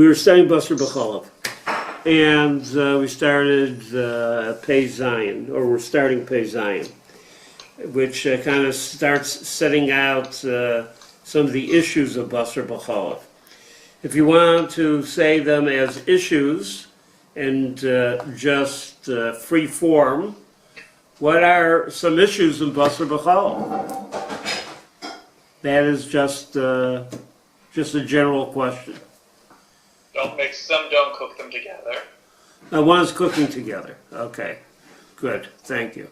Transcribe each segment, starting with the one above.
We were studying Basar B'Cholav, and we started Pei Zion, or we're starting Pei Zion, which kind of starts setting out some of the issues of Basar B'Cholav. If you want to say them as issues and just free form, what are some issues in Basar B'Cholav? That is just a general question. Don't mix them, don't cook them together. One is cooking together. Okay, good, thank you.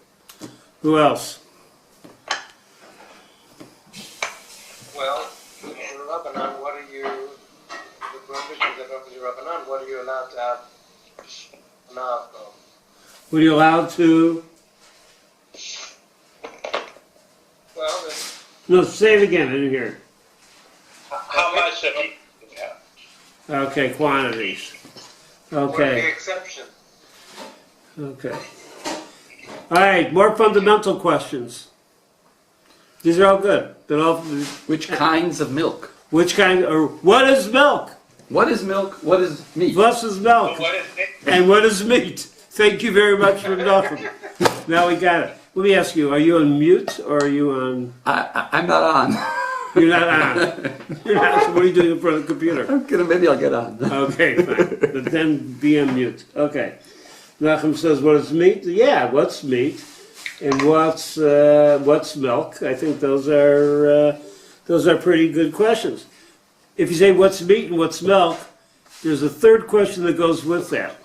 Who else? Well, in Rabbanan, what are you allowed to have enough of? What are you allowed to? Well, No, say it again, I didn't hear it. How much of each do you have? Okay, quantities. what are the Okay, exceptions? okay. All right, more fundamental questions. These are all good. They're all, Which kinds of milk? which kind, or what is milk? What is milk? What is meat? What is milk? What is it? And what is meat? Thank you very much for nothing. Now we got it. Let me ask you, are you on mute or are you on? I'm not on. You're not on. You're not, so what are you doing in front of the computer? Maybe I'll get on. Okay, fine. But then be on mute. Okay. Nachum says, what is meat? Yeah, what's meat? And what's milk? I think those are pretty good questions. If you say what's meat and what's milk, there's a third question that goes with that.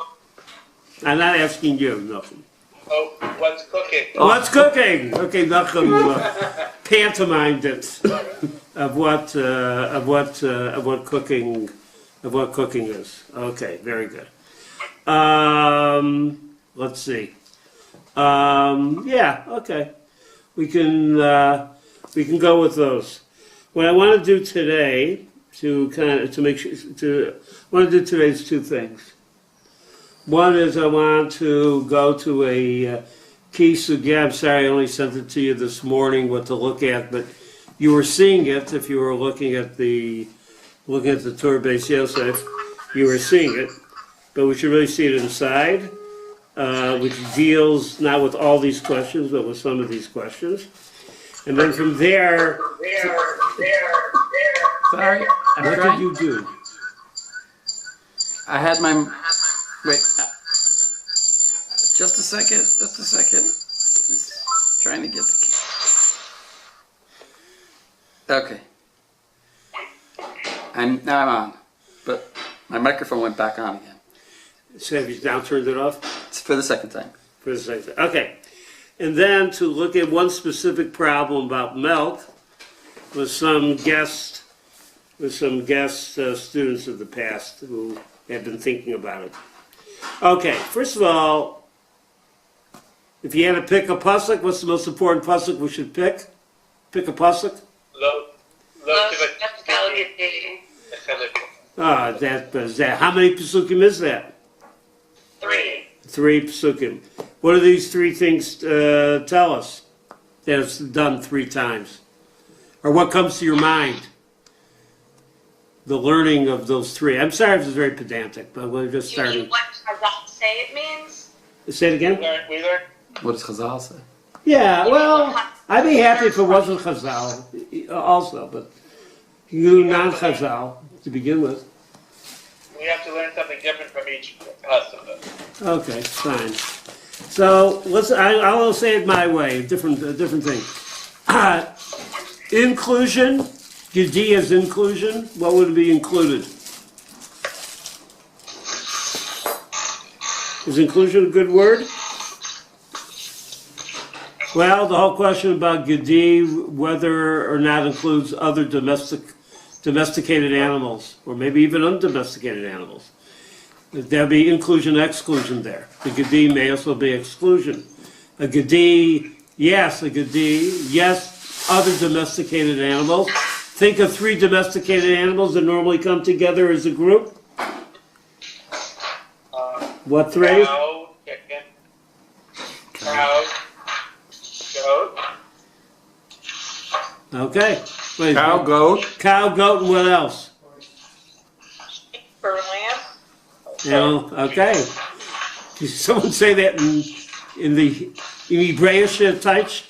I'm not asking you, Nachum. Oh, what's cooking? What's cooking? Okay, Nachum pantomimed it of what cooking is. Okay, very good. Let's see. Yeah, okay. We can go with those. What I want to do today is two things. One is I want to go to a key sugya. I'm sorry I only sent it to you this morning what to look at, but you were seeing it if you were looking at the Torah Beis Yosef. You were seeing it, but we should really see it inside, which deals not with all these questions, but with some of these questions. And then from there, Sorry. what did you do? I had my. Wait. Just a second. Just trying to get the. Okay. Now I'm on, but my microphone went back on again. So have you now turned it off? It's for the second time. For the second. Okay. And then to look at one specific problem about milk with some guest students of the past who have been thinking about it. Okay, first of all, if you had to pick a pasuk, what's the most important pasuk we should pick? Pick a pasuk. That. How many pasukim is that? 3. 3 pasukim. What do these 3 things tell us? That it's done 3 times. Or what comes to your mind? The learning of those 3. I'm sorry if it's very pedantic, but we're just starting. You mean what Chazal say it means? Say it again? We learned. What does Chazal say? Yeah, well, I'd be happy if it wasn't Chazal also, but you non-Chazal to begin with. We have to learn something different from each husband. Okay, fine. So I'll say it my way, different thing. Inclusion, Gedia's inclusion, what would be included? Is inclusion a good word? Well, the whole question about Gedi, whether or not includes other domesticated animals, or maybe even undomesticated animals. There'll be inclusion, exclusion there. The Gedi may also be exclusion. A Gedi, yes, other domesticated animals. Think of 3 domesticated animals that normally come together as a group. What 3? Cow, chicken, cow, goat. Okay. Wait, Cow, goat. Cow, goat, and what else? per lamb. Well, okay. Did someone say that in the in Hebrewish Teich?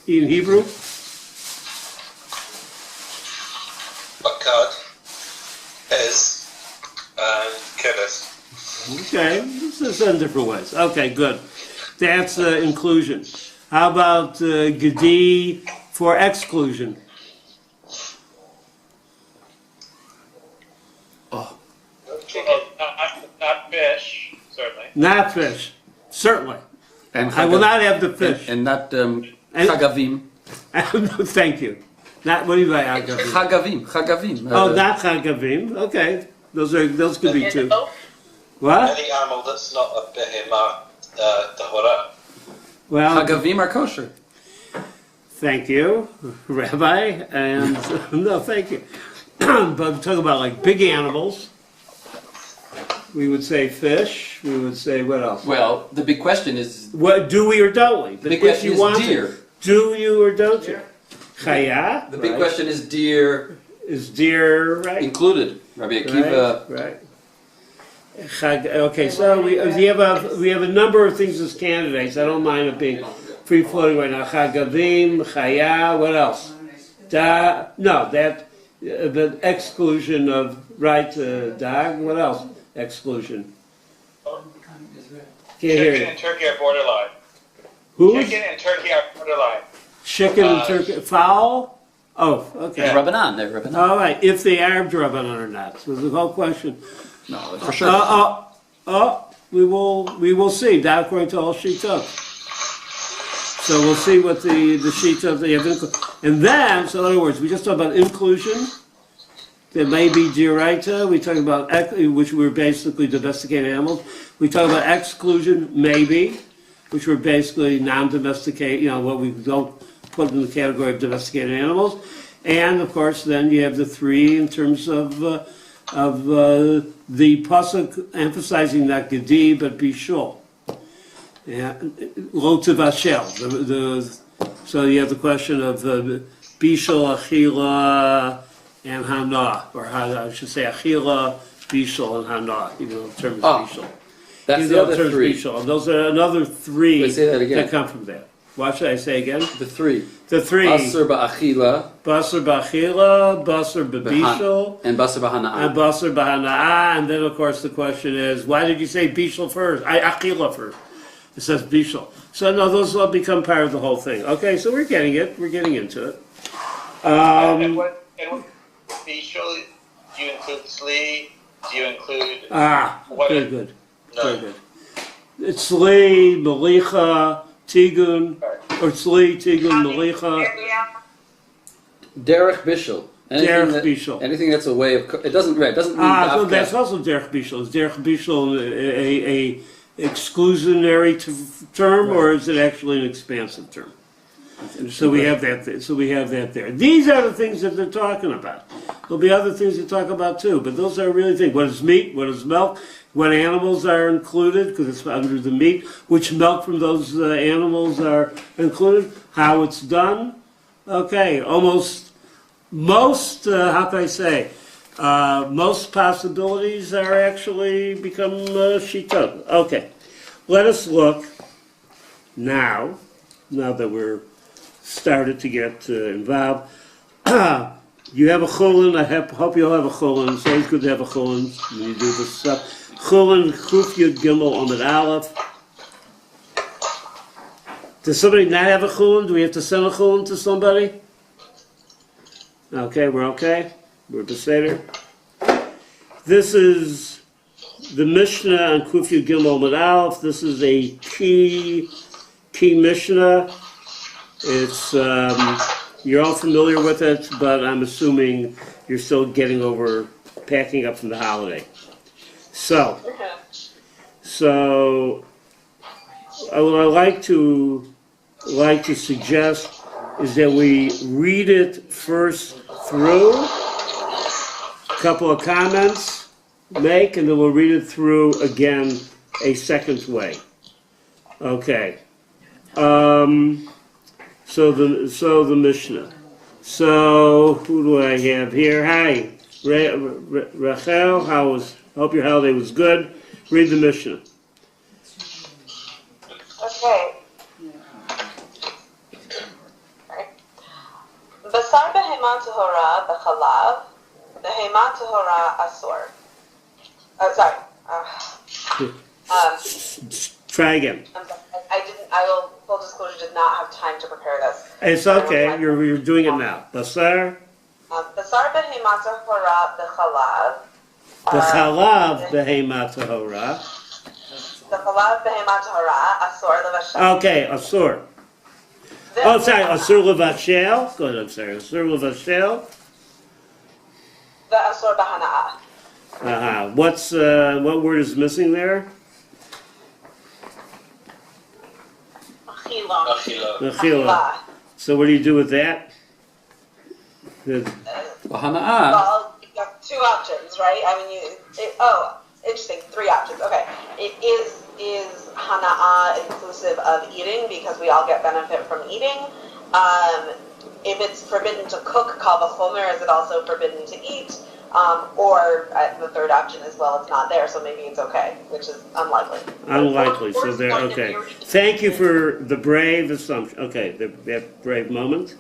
In Hebrew? Bakad, Ez, and Keves. Okay, this is in different ways. Okay, good. That's inclusion. How about Gedi for exclusion? Not fish, certainly. Not fish, certainly. And I will not have the fish. And not chagavim. No, thank you. Not what do you like? Chagavim. Oh, not chagavim. Okay, those could be And two. oak. What? Any animal that's not a behemah, tahora. Well, Chagavim are kosher. thank you, Rabbi. And no, thank you. But I'm talking about like big animals. We would say fish. We would say what else? Well, the big question is, What do we or don't we? But the big if question you is want deer. to, do you or don't you? Chaya. The big right. question is deer Is deer right? included. Rabbi Akiva. Right. Chag, okay, so we have a number of things as candidates. I don't mind it being free floating right now. Chagavim, Chaya. What else? The exclusion of dag. What else? Exclusion. Can't hear Chicken you. and turkey are borderline. Who? Chicken and turkey are borderline. Chicken and turkey. Fowl. Oh, okay. They're Rabbanan. They're Rabbanan. All right. If they are Drabanan or not. So the whole question. No, for sure. We will see. That according to all Shittot. So we'll see what the Shittot they have. And then, so in other words, we just talked about inclusion. There may be Dioraita. We talk about which were basically domesticated animals. We talk about exclusion, maybe, which were basically non-domesticated. What we don't put in the category of domesticated animals. And of course, then you have the three in terms of the pasuk emphasizing not gedi but bishul. Yeah, lo tevashel. So you have the question of bishul, achila, and hana, or I should say achila, bishul, and hana. In terms of bishul. That's the other three. Bishul. Those are another three Wait, say that again. that come from there. What should I say again? The three. The three. Basar ba'achila. Basar b'achila, basar b'bishul, And basar b'hana'ah. and basar b'hana'ah. And then, of course, the question is, why did you say bishul first? Achila first. It says bishul. So, no, those will become part of the whole thing. Okay, so we're getting it. We're getting into it. And what bishul, do you include sli? Do you include... Very good. Very good. It's sli, melicha, tigun, or sli, tigun, melicha. Derech bishul. Derech bishul. Anything that's a way of... It doesn't mean So dafka. that's also derech bishul. Is derech bishul a exclusionary term, or is it actually an expansive term? So we have that. So we have that there. These are the things that they're talking about. There'll be other things to talk about too, but those are really things. What is meat? What is milk? What animals are included? Because it's under the meat. Which milk from those animals are included? How it's done? Okay, most. How can I say? Most possibilities are actually become shittot. Okay, let us look now that we're started to get involved. You have a chulin. I hope you all have a chulin. It's always good to have a chulin when you do this stuff. Chulin, Chuf Yud Gimel Amud Aleph. Does somebody not have a chulin? Do we have to send a chulin to somebody? Okay, we're okay. We're beseder. This is the Mishnah on Chuf Yud Gimel Amud Aleph. This is a key Mishnah. It's you're all familiar with it, but I'm assuming you're still getting over packing up from the holiday. So what I like to suggest is that we read it first through, a couple of comments make, and then we'll read it through again a second way. Okay. So the Mishnah. So who do I have here? Hi, Rachel. Hope your holiday was good. Read the Mishnah. Okay. Basar behema tahora b'chalav, behema tahora asur. Sorry. Try again. I didn't. I will. Full disclosure, did not have time to prepare this. It's okay. You're doing it now. Basar. Basar behema tahora b'chalav. B'chalav behema tahora. B'chalav behema tahora asur levashel. Okay, asur. Oh, sorry, asur levashel. Go ahead, I'm sorry. Asur levashel. The asur b'hana'ah. What word is missing there? Mechila. So what do you do with that? Wahana'ah. Well, you have two options, right? I mean, interesting. Three options. Okay. Is hana'ah inclusive of eating because we all get benefit from eating? If it's forbidden to cook, kal v'chomer, is it also forbidden to eat? Or the third option as well, it's not there, so maybe it's okay, which is unlikely. Unlikely. So there. Okay. Thank you for the brave assumption. Okay, that brave moment.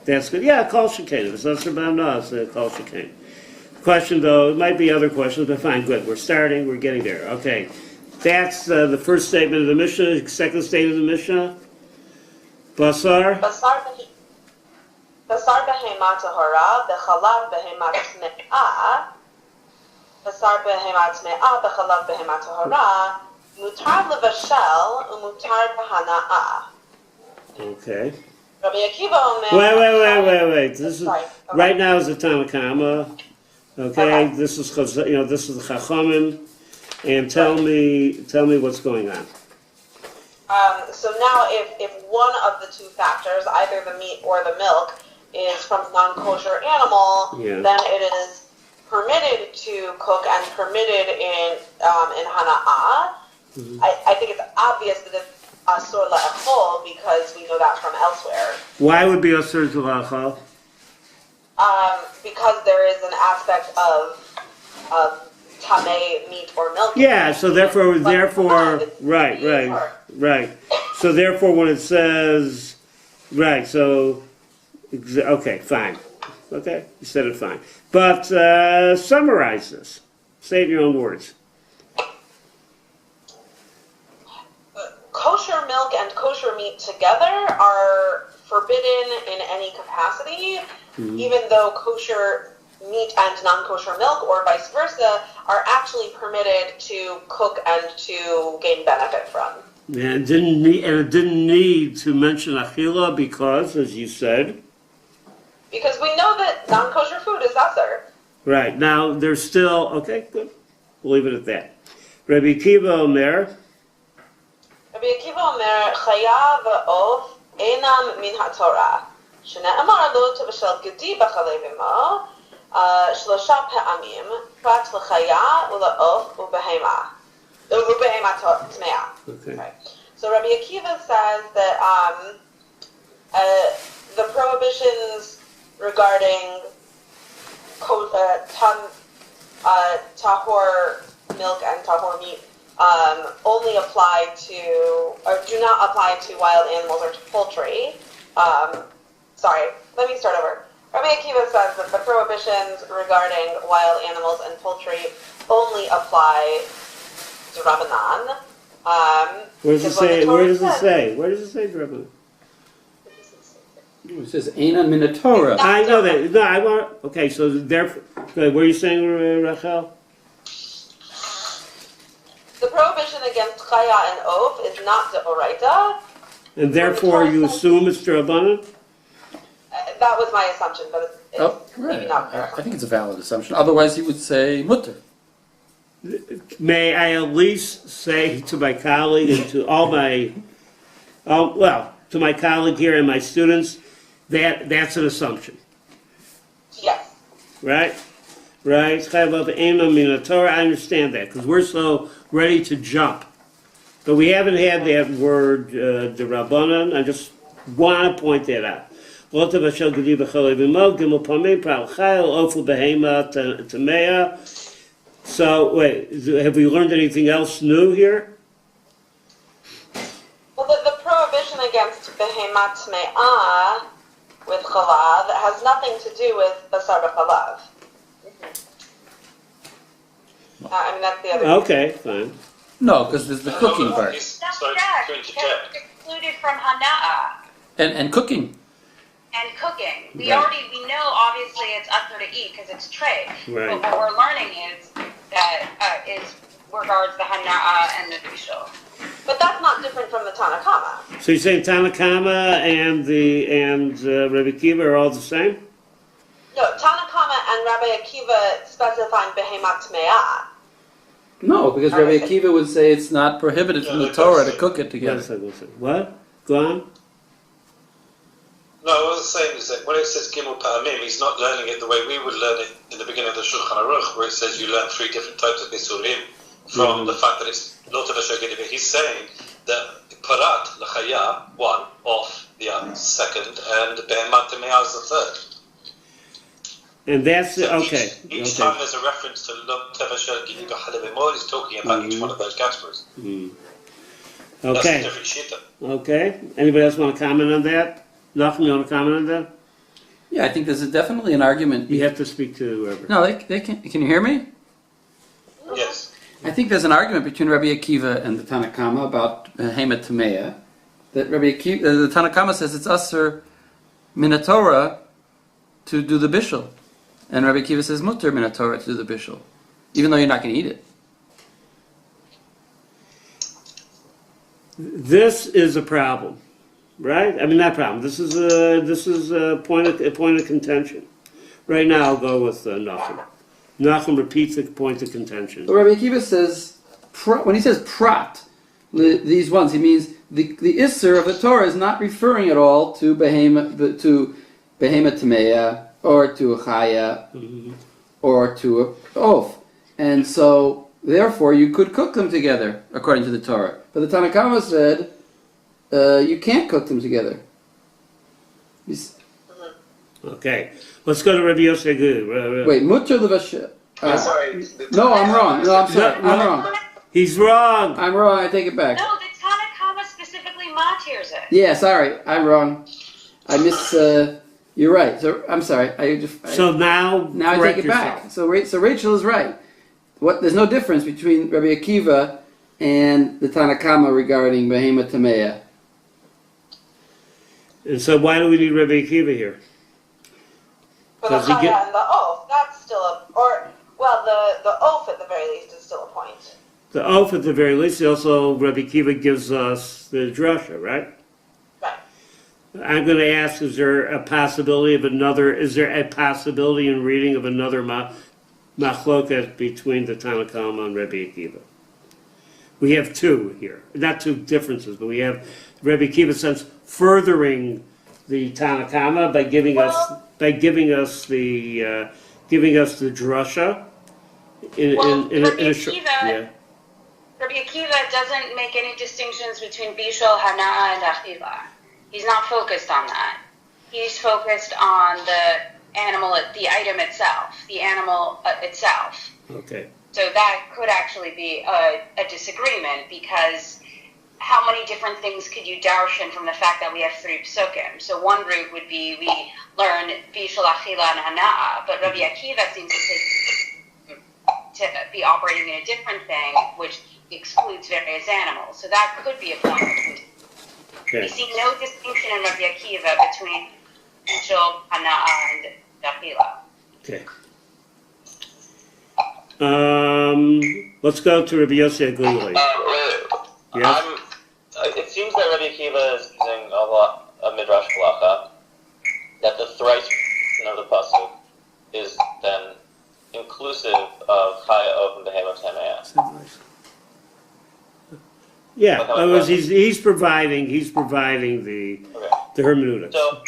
That's good. Yeah, kol shekain. If it's not about us, kol shekain. Question though, it might be other questions, but fine. Good. We're starting. We're getting there. Okay. That's the first statement of the Mishnah. Second statement of the Mishnah. Basar. Basar behema tahora, bechalav behema tme'ah. Basar behema tme'ah, bechalav behema tahora. Mutar levashel, umutar b'hana'ah. Okay. Rabbi Akiva omer. Wait. This is Sorry. Okay. right now is the time of Kama. Okay. This is this is the Chachamim, and tell me what's going on. So now, if one of the two factors, either the meat or the milk, is from a non-kosher animal, then it is permitted to cook and permitted in hana'ah. Mm-hmm. I think it's obvious that it's asur la'achol because we know that from elsewhere. Why would be asur to la'achol? Because there is an aspect of tamei meat or milk. Yeah, so therefore, right. So therefore, when it says, right, so, okay, fine. Okay, you said it fine. But summarize this. Say it in your own words. Kosher milk and kosher meat together are forbidden in any capacity, even though kosher meat and non-kosher milk, or vice versa, are actually permitted to cook and to gain benefit from. And it didn't need to mention achila because, as you said, because we know that non-kosher food is asur. Right, now there's still, okay, good. We'll leave it at that. Rabbi Akiva Omer. Rabbi Akiva Omer, chaya v'of einam min ha'torah. Shene'amar lo tevashel gedi b'chalei v'mo, shlosha pe'amim, prat l'chaya u'la'of u'behema. U'behema t'me'ah. Okay. Right. So Rabbi Akiva says that the prohibitions regarding tahor milk and tahor meat only apply to, or do not apply to wild animals or to poultry. Sorry, let me start over. Rabbi Akiva says that the prohibitions regarding wild animals and poultry only apply to Rabbanan. Where does it say Rabbanan? It says Einan min Torah. I know that. No, I want. Okay, so therefore, what are you saying, Rachel? The prohibition against chaya and oaf is not the oraita. And therefore, you assume it's Rabbanan? That was my assumption, but it's maybe not fair. I think it's a valid assumption. Otherwise, he would say mutter. May I at least say to my colleague and to all my, to my colleague here and my students, that's an assumption. Yes. Right? Right? I understand that because we're so ready to jump. But we haven't had that word, the Rabbanan. I just want to point that out. So, wait, have we learned anything else new here? Well, the prohibition against behemat me'ah with chalav has nothing to do with basar b'chalav. I mean, that's the other. Okay, fine. No, because there's the cooking part. That's Sorry to correct, interject. because it's excluded from hana'a And cooking. and cooking. We Right. know obviously it's usher to eat because it's trade. Right. But what we're learning is that is regards the hana'a and the bishul. But that's not different from the Tanakama. So you're saying Tanakama and Rabbi Akiva are all the same? No, Tanakama and Rabbi Akiva specifying behemat me'ah. No, because Rabbi Akiva would say it's not prohibited from the Torah to cook it together. What? Go on. No, what I was saying is that when it says Gimel Pa'amim, he's not learning it the way we would learn it in the beginning of the Shulchan Aruch, where it says you learn 3 different types of Isurim from the fact that it's not of a Shogediv. He's saying that Parat, L'chaya, 1, off the second, and Behemat Temeah is the third. And that's, So okay. Each time there's a reference to Lo Teva Shel Gidi B'Chalev Emor, he's talking about each one of those categories. That's a Okay, different shita. okay. Anybody else want to comment on that? Nachum, you want to comment on that? Yeah, I think there's definitely an argument. You have to speak to whoever. No, they can. Can you hear me? Yes. I think there's an argument between Rabbi Akiva and the Tanakama about Hemet Tameya. That the Tanakama says it's usher minatora to do the bishul, and Rabbi Akiva says mutter minatora to do the bishul, even though you're not going to eat it. This is a problem, right? I mean, not problem. This is a point of contention. Right now, I'll go with Nachum. Nachum repeats the point of contention. But Rabbi Akiva says, when he says prat, these ones, he means the isser of the Torah is not referring at all to behema tameya or to a chaya or to a oaf, and so therefore you could cook them together according to the Torah. But the Tanakhama said you can't cook them together. Okay, let's go to Rabbi Yosef. Wait, mutter levashel. Sorry. No, I'm wrong. No, I'm sorry. I'm wrong. He's wrong. I'm wrong. I take it back. No, the Tanakama specifically matirs it. Yeah, sorry. I'm wrong. I miss. You're right. So I'm sorry. So now I take correct it yourself. back. So Rachel is right. There's no difference between Rabbi Akiva and the Tanakama regarding Behema Tameya. And so why do we need Rabbi Akiva here? For the Does he chaya get- and the oath, that's still the oath at the very least is still a point. The oath at the very least. Also, Rabbi Akiva gives us the drasha, right? Right. I'm going to ask: is there a possibility in reading of another machloket between the Tanakhama and Rabbi Akiva? We have 2 here, not 2 differences, but we have Rabbi Akiva says furthering the Tanakhama by giving us the drasha in Rabbi a short. Akiva- Yeah. Rabbi Akiva doesn't make any distinctions between bishul, hana'a, and achila. He's not focused on that. He's focused on the animal, the item itself, the animal itself. Okay. So that could actually be a disagreement, because how many different things could you darshan from the fact that we have 3 psukim? So one route would be we learn bishul, achila, and hana'a, but Rabbi Akiva seems to be operating in a different thing, which excludes various animals. So that could be a point. We Okay. see no distinction in Rabbi Akiva between bishul, hana'a, and achila. Okay. Let's go to Rabbi Yosef Glili. Yes. It seems that Rabbi Akiva is using a midrash halacha that the thrice of the pasuk is then inclusive of chaya of and behema tameya. Yeah, in other words, he's providing the Okay. the hermeneutics. So,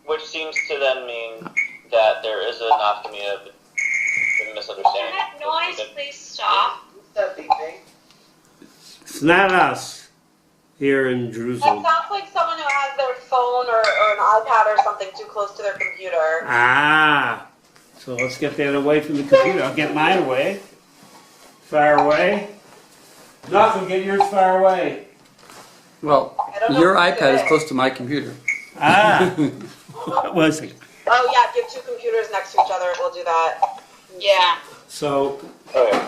which seems to then mean that there is an optimia of Can misunderstanding. that noise please stop? It's not us here in That Jerusalem. sounds like someone who has their phone or an iPad or something too close to their computer. Ah, so let's get that away from the computer. I'll get mine away. far away. Nothing, get yours far away. Well, I don't know your what iPad is today. close to my computer. Ah, what was it? Oh yeah, if you have two computers next to each other, it will do that. Yeah. So, Okay.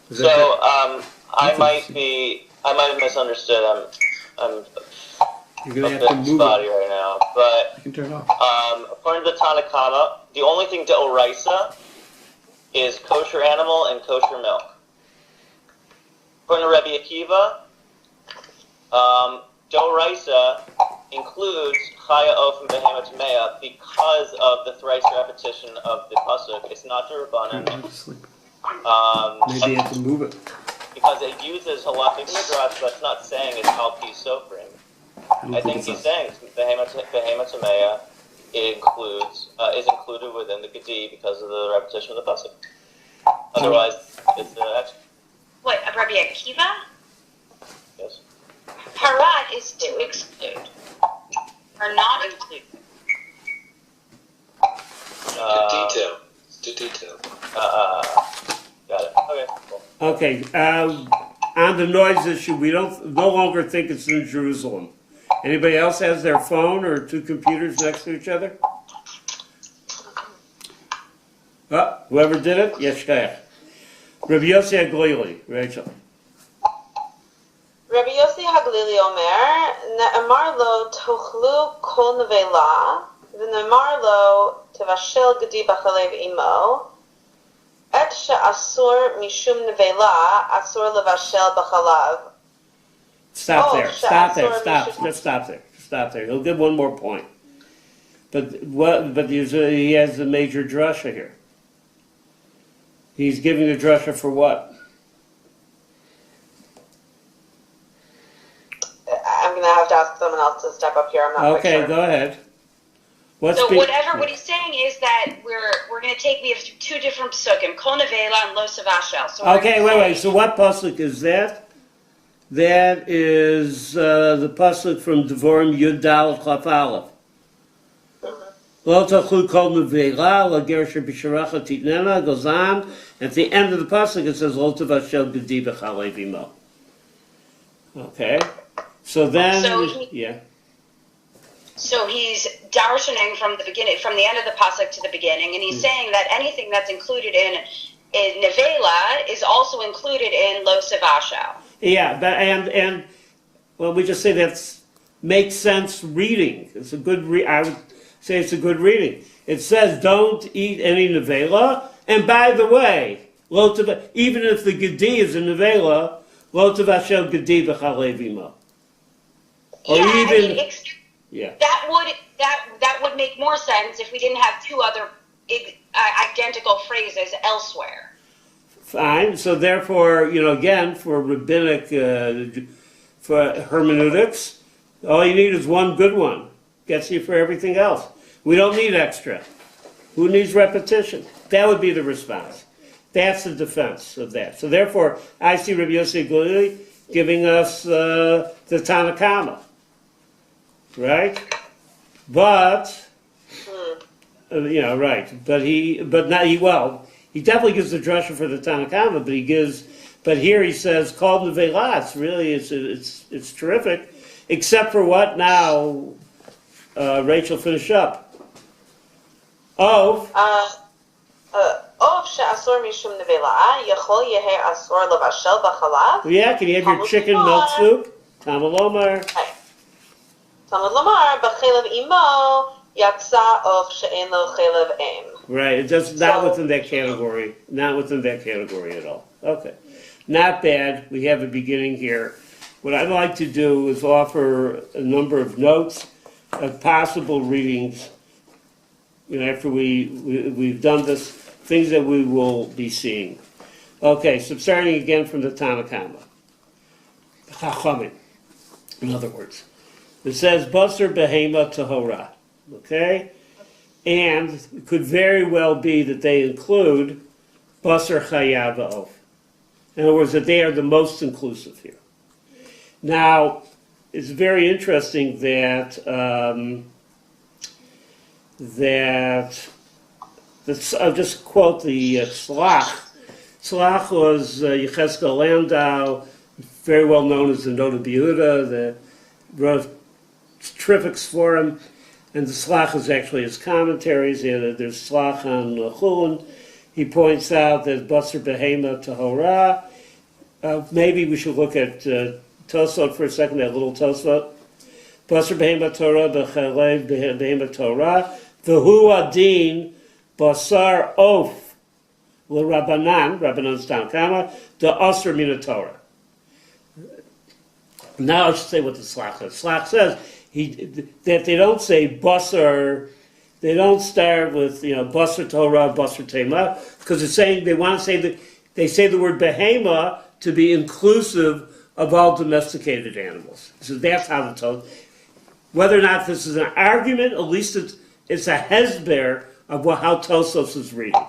is So, that I might have misunderstood. I'm you're a gonna have bit to move spotty it. right now, but You can turn it off. according to the Tanakama, the only thing deoraisa is kosher animal and kosher milk. According to Rabbi Akiva, deoraisa includes chaya of and behemoth tamea because of the thrice repetition of the pasuk. It's not I'm derabanan. going to sleep. Maybe you have to move it. Because it uses halakhic midrash, but it's not saying it's al pi sofrim. I think he's saying behemoth tamea is included within the gedi because of the repetition of the pasuk. Otherwise, it's the What, Rabbi Akiva? yes. Parat is to exclude. Or not include. The detail. It's the detail. Got it. Okay, cool. Okay, on the noise issue, we no longer think it's in Jerusalem. Anybody else has their phone or two computers next to each other? Whoever did it, Yeshkaya. Rabbi Yossi Aglili, Rachel. Rabbi Yossi Haglili Omer, Ne'emar lo tochlu kol nevela, v'ne'emar lo tevashel gedi b'chalev imo, et she'asur mishum nevela, asur levashel b'chalav. Stop Oh, there. shit, Stop sorry, there. Stop. Michelle. Let's stop there. Stop there. He'll give one more point. But what? But he has the major drasha here. He's giving the drasha for what? I'm going to have to ask someone else to step up here. I'm not quite Okay, sure. go ahead. What's So be- what he's saying is that we're going to take, we have two different psukim, Kol Nevela and Lo Savashel. So we're Okay, gonna wait. say- So what pasuk is that? That is the pasuk from Devorim Yud Dalet Chaf Aleph. Lo tachlu kol nevela, lo ger shebisharacha titnena, goes on. At the end of the pasuk it says, Lo tavashel gedi b'chalev imo. Okay. So then, So yeah. So he's darshaning from the beginning, from the end of the pasuk to the beginning, and he's saying that anything that's included in nevela is also included in Lo Savashel. Yeah, but and well, we just say that makes sense reading. It's a good I would say it's a good reading. It says don't eat any nevela, and by the way, even if the gedi is a nevela, lo tavashel gedi b'chalev imo. Or Yeah, even I mean, yeah. that would make more sense if we didn't have two other identical phrases elsewhere. Fine. So therefore, again, for rabbinic, for hermeneutics, all you need is one good one. Gets you for everything else. We don't need extra. Who needs repetition? That would be the response. That's the defense of that. So therefore, I see Rabbi Yossi Galili giving us the Tanakama, right? But right. He definitely gives the drasha for the Tanakama, but here he says called nevela. It's really it's terrific, except for what now? Rachel, finish up. Ov she'asur mishum nevela, yachol yehe asur levashel b'chalav. Yeah, can you have your chicken milk soup? Tamalomar. Talmud Lomar, b'chalev imo, yaksa of she'en lo chalev em. Right, it's just not within that category. Not within that category at all. Okay. Not bad. We have a beginning here. What I'd like to do is offer a number of notes of possible readings, after we've done this, things that we will be seeing. Okay, so starting again from the Tanakama. Chachamim, in other words. It says, Basar Behema Tahora. Okay? And it could very well be that they include Basar Chayava. In other words, that they are the most inclusive here. Now, it's very interesting that I'll just quote the Slach Tzlach was Yechezkel Landau, very well known as the Noda B'Yehuda, the wrote terrific Sforim, and the Tzlach is actually his commentaries. There's Tzlach on Chulin. He points out that Basar Behema Tahora. Maybe we should look at Tosfot for a second, that little Tosfot. Basar Behema Torah, Bechalev Behema Torah, V'hu Adin, Basar Of, Rabbanan's Tanakama, the Asr Mina Torah. Now I should say what the Slach says. Slach says that they don't say Basar, they don't start with, Basar Torah, Basar Tema, because it's saying they want to say that they say the word Behema to be inclusive of all domesticated animals. So that's how the Torah. Whether or not this is an argument, at least it's a hezber of how Tosos is reading.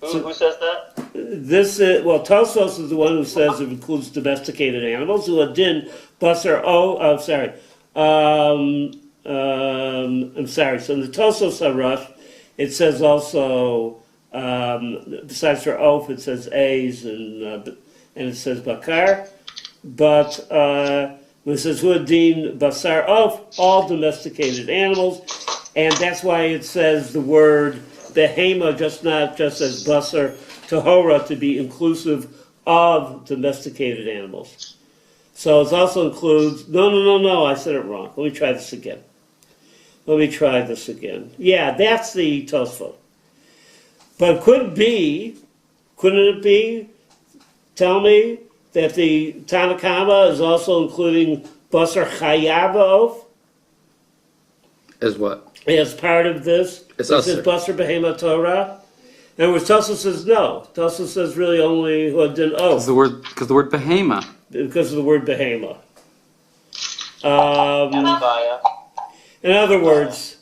Who says that? Tosos is the one who says it includes domesticated animals. Uladin basar I'm sorry. So in the Tosos Harush, it says also besides for oaf, it says a's and it says bakar, but when it says Huadin Basar of all domesticated animals, and that's why it says the word Behema not just as Basar Tahora to be inclusive of domesticated animals. So it also includes, no, I said it wrong. Let me try this again. Yeah, that's the Tosfot. But couldn't it be, tell me, that the Tanakama is also including Basar Chayav As what? as part of this? It's It says Asr. Basar Behema Torah. And where Tosa says no. Tosa says really only Huadin Because the word behema. because of the word Behema. Anabaya. In other words,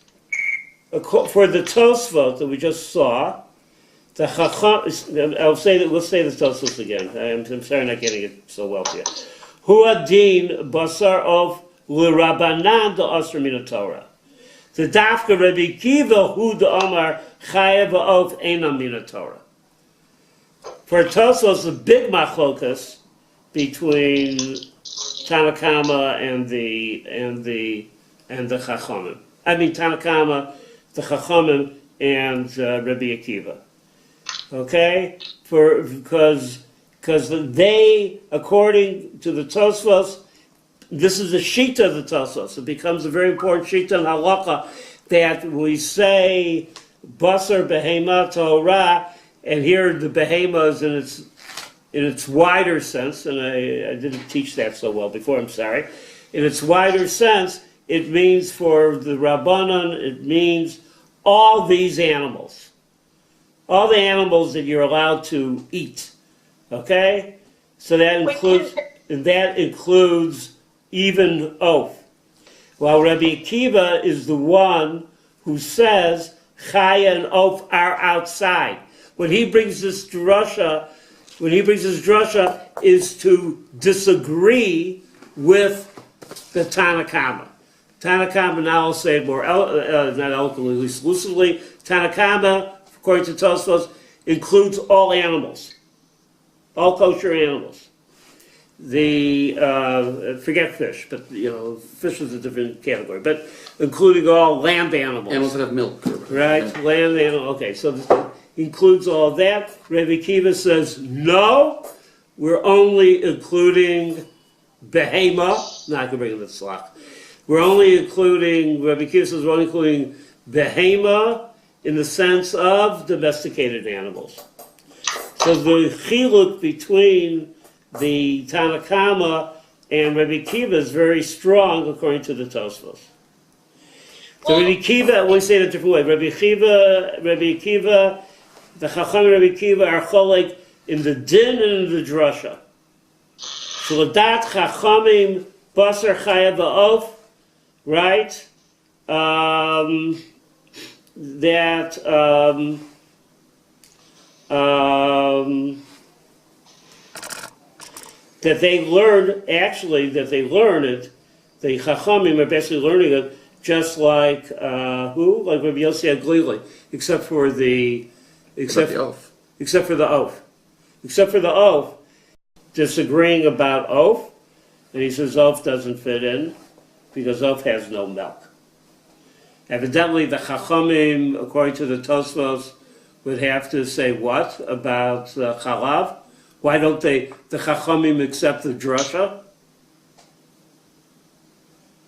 for the Tosfot that we just saw, the Chacham, we'll say the Tosfos again. I'm sorry I'm not getting it so well here. Huadin Basar of L'Rabanan the Asr Min Torah. The Dafka Rabbi Kiva Hu the Omar Chayev of Einam Min Torah. For Tosfos, the big machlokas between Tanakama and the Chachamim. I mean Tanakama, the Chachamim, and Rabbi Akiva. Okay, because they, according to the Tosfos, this is the shita of the Tosfos. It becomes a very important shita in halacha that we say basar behema Torah, and here the behema is in its wider sense, and I didn't teach that so well before. I'm sorry. In its wider sense, it means for the Rabbanan, it means all these animals. All the animals that you're allowed to eat, okay? So that includes even oaf. While Rabbi Akiva is the one who says Chaya and oaf are outside. When he brings this drasha is to disagree with the Tanakama. Tanakama, now I'll say it more, not eloquently, at least lucidly, Tanakama, according to Tosfos, includes all animals, all kosher animals. Forget fish, but fish is a different category. But including all land animals. Animals that have milk. Right, Yeah. land animal. Okay, so this includes all of that. Rabbi Kiva says no. We're only including behema. No, I can bring in the slach. Rabbi Kiva says we're only including behema in the sense of domesticated animals. So the chiluk between the Tanakama and Rabbi Kiva is very strong according to the Tosfos. So Rabbi Kiva, we say it a different way. Rabbi Kiva, the Chacham and Rabbi Kiva are cholek in the din and in the drasha. So Ladat Chachamim Basar Chaya Ba'of, right? That they learn it. The Chachamim are basically learning it just like like Rabbi Yossi Aglili, except for the oath. except for the oath, disagreeing about oath. And he says oath doesn't fit in because oath has no milk. Evidently, the Chachamim, according to the Tosfos, would have to say what about Chalav? Why don't the Chachamim accept the drasha?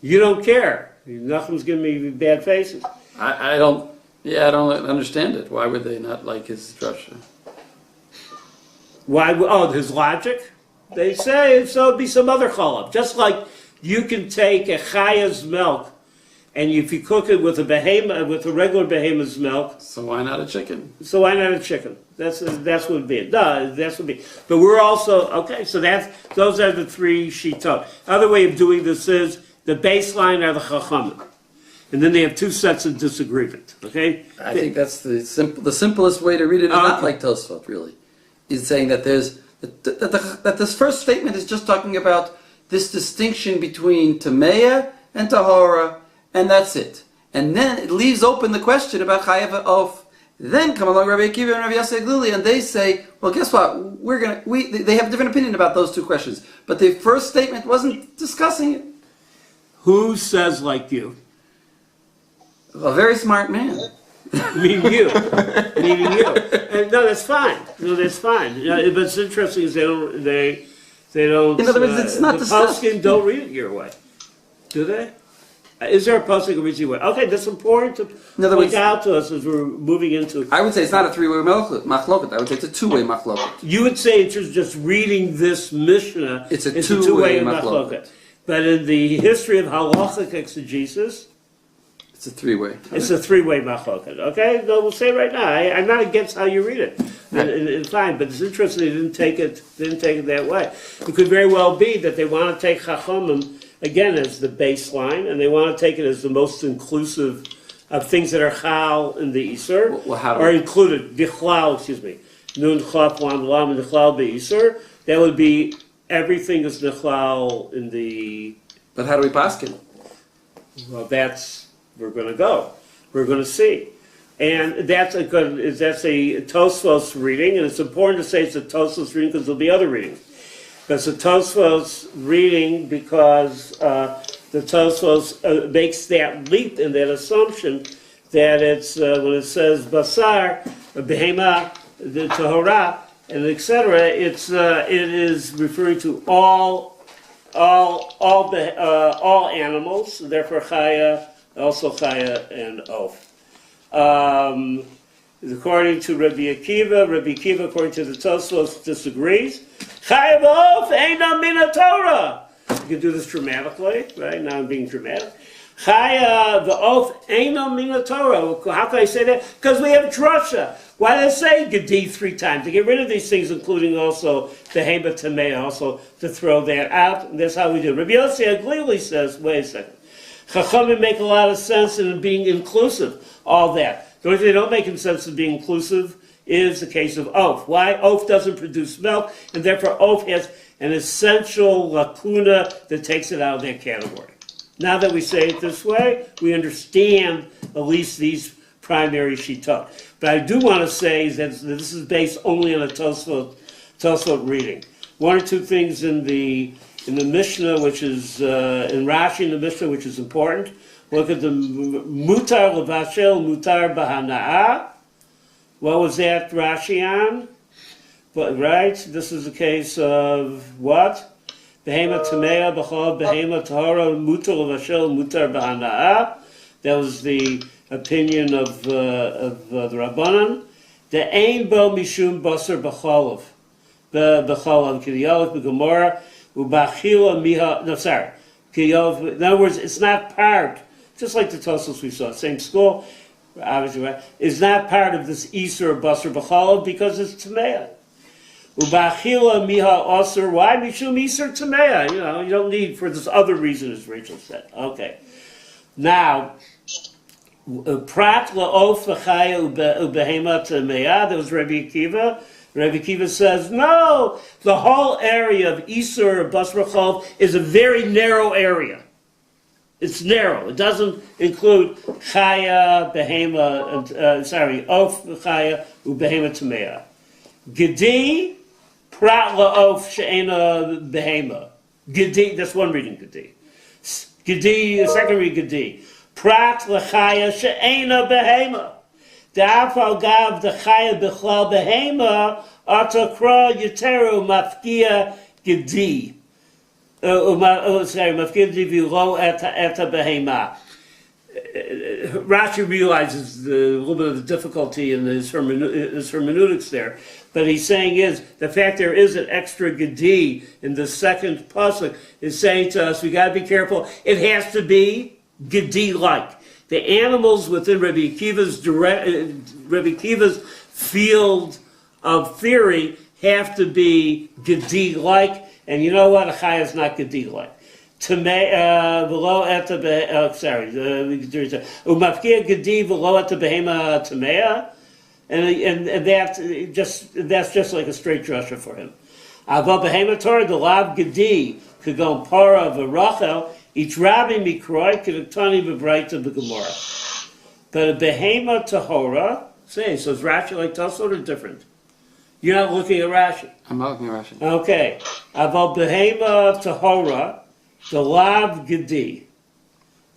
You don't care. Nachum's giving me bad faces. I don't understand it. Why would they not like his drasha? Why? Oh, his logic? They say so it'd be some other chalav. Just like you can take a chaya's milk, and if you cook it with a regular behemoth's milk, So why not a chicken? so why not a chicken? That's what would be it. No, that's what would be. But we're also okay. So those are the three shitot. Other way of doing this is the baseline are the chachamim, and then they have two sets of disagreement. Okay. I think that's the simplest way to read it is not like Tosfot, really. Is saying that that this first statement is just talking about this distinction between Tameya and Tahora, and that's it. And then it leaves open the question about Chayav of. Then come along Rabbi Akiva and Rabbi Yossi Glili, and they say, well, guess what? They have a different opinion about those two questions. But the first statement wasn't discussing it. Who says like you? A very smart man. Meaning you. Meaning you. And no, that's fine. No, that's fine. But it's interesting is they don't. In other words, it's not the discussed. poskim don't read it your way, do they? Is there a poskim that reads your way? Okay, that's important to point out to us as we're moving into. I would say it's not a three-way machloket. I would say it's a two-way machloket. You would say it's just reading this Mishnah. It's a two-way machloket. But in the history of halachic exegesis, it's a three-way. It's a three-way machloket. Okay, no, we'll say right now. I'm not against how you read it. It's fine, but it's interesting they didn't take it that way. It could very well be that they want to take chachamim again as the baseline, and they want to take it as the most inclusive of things that are chal in the Isur, or included bichlal. Excuse me, nun chaf lam lam and bichlal beisur. That would be everything is nechlal in the. But how do we paskin? Well, we're going to go. We're going to see. And that's a Tosfos reading, and it's important to say it's a Tosfos reading because there'll be other readings. But it's a Tosfos reading because the Tosfos makes that leap and that assumption that it's, when it says Basar, Behema, the Tahora, and etc., it is referring to all animals, therefore Chaya, also Chaya and Oaf. According to Rabbi Akiva, according to the Tosfos, disagrees. Chaya v'Oaf eina min Torah. You can do this dramatically, right? Now I'm being dramatic. Chaya v'Oaf eina min Torah. How can I say that? Because we have drasha. Why do they say Gedi 3 times? To get rid of these things, including also the Heba Tamei, also to throw that out. And that's how we do it. Rabbi Yossi Aglili says, wait a second. Chachamim make a lot of sense in being inclusive, all that. The only thing they don't make sense in being inclusive is the case of oaf. Why? Oaf doesn't produce milk, and therefore oaf has an essential lacuna that takes it out of that category. Now that we say it this way, we understand at least these primary shitot. But I do want to say that this is based only on a Tosfot reading. One or two things in the Mishnah, which is in Rashi in the Mishnah, which is important. Look at the mutar levashel, mutar bahana'ah. What was that Rashi on? But right, this is a case of what? Behema tamea b'chol behema tahora mutar levashel, mutar bahana'ah. That was the opinion of the Rabbanan. The ein bo mishum basar b'cholav, b'cholav k'diyalef b'gemara. In other words, it's not part, just like the Tosfos we saw, same school, obviously, right? It's not part of this Isur Basar B'chalav because it's Tameya. Ubachila miha osur. Why? Mishum Isur Tameya. You don't need for this other reason, as Rachel said. Okay. Now, Prat la'of v'chaya ubehema Tameya, that was Rabbi Akiva. Rabbi Akiva says, no, the whole area of Isur, Basar B'chalav is a very narrow area. It's narrow. It doesn't include Chaya, Behema, Of, Chaya, Ubehema Tamea. Gedi Prat la'of she'ena behema. Gedi, that's one reading, Gedi. Gedi, second reading, Gedi. Prat l'chaya she'ena behema. Da'af al gav d'chaya b'chlal behema, atokra yeteru mafkia Gedi. Mafkia Gedi v'lo eta behema. Rashi realizes a little bit of the difficulty in his hermeneutics there, but he's saying is the fact there is an extra gedi in the second pasuk is saying to us we got to be careful. It has to be gedi-like. The animals within Rabbi Akiva's field of theory have to be gedi-like, and you know what? A chaya is not gedi-like. Below at the umafkia gedi below at the behema tamea, and that's just like a straight drasha for him. Ava behema Torah the lav gedi could go para v'rachel each rabbi mikroi kedaktani v'braita b'gemara, but a behema tahora say so is Rashi like Tosfot or different? You're not looking at Rashi. I'm not looking at Rashi. Okay, ava behema tahora. The lav gedi,